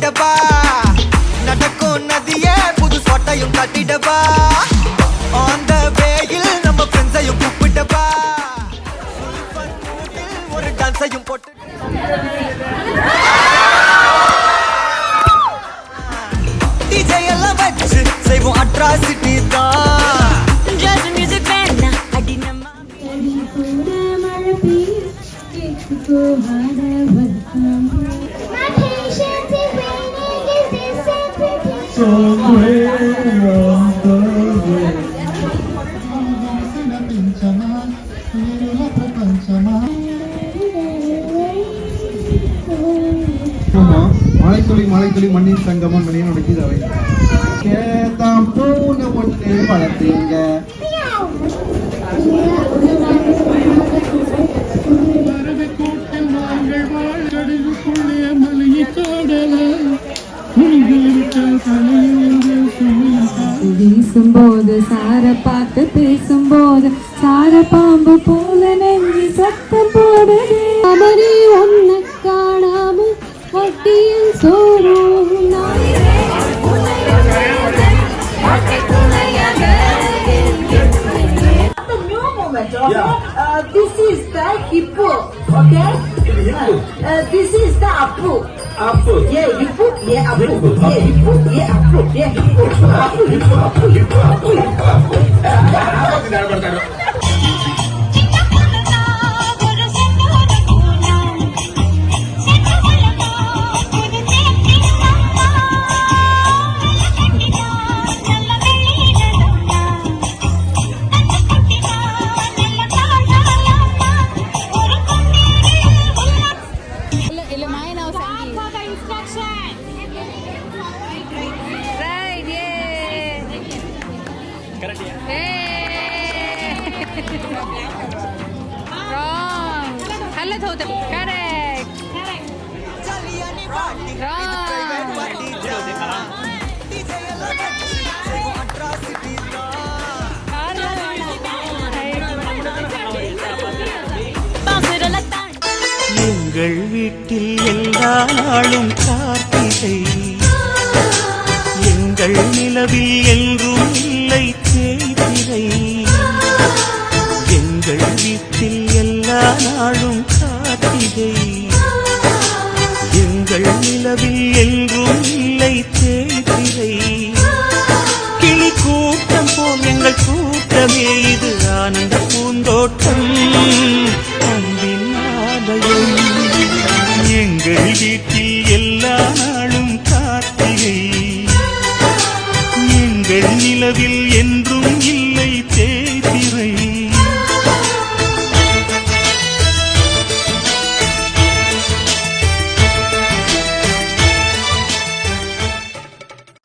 காட்டிடவா நடக்கும் நதியே புது சொட்டையும் காட்டிடவா ஆன் த வேயில் நம்ம ஃப்ரெண்ட்ஸையும் கூப்பிட்டவா ஒரு டான்ஸையும் போட்டு டிஜே எல்லாம் வச்சு செய்வோம் அட்ராசிட்டி தான் ஜாஸ் மியூசிக் வேணா அடி நம்ம மலைத்துளி மண்ணின் சங்கமம் நடக்கிறவை தாம் பூனை ஒன்று வளர்த்தீங்க வீசும்போது சார பார்த்து பேசும்போது சார பாம்பு போல நெஞ்சி சத்தம் போடுது அவரே ஒன்ன காணாம ஒட்டியில் சோறும் this is the hippo, okay? This is the appu. Appu. Yeah, hippo. Yeah, appu. Yeah, hippo. Yeah, appu. Yeah, hippo. Appu. Hello, Totem. Correct. எங்கள் வீட்டில் எல்லா நாளும் கார்த்திகை எங்கள் நிலவில் என்றும் இல்லை தேய்திரை எங்கள் வீட்டில் எல்லா நாளும் கார்த்திகை எங்கள் நிலவில் என்றும் இல்லை தேய்திரை கிளி கூட்டம் போல் எங்கள் கூட்டமே இது ஆனந்த பூந்தோட்டம் அன்பின் ஆலயம் எங்கள் வீட்டில்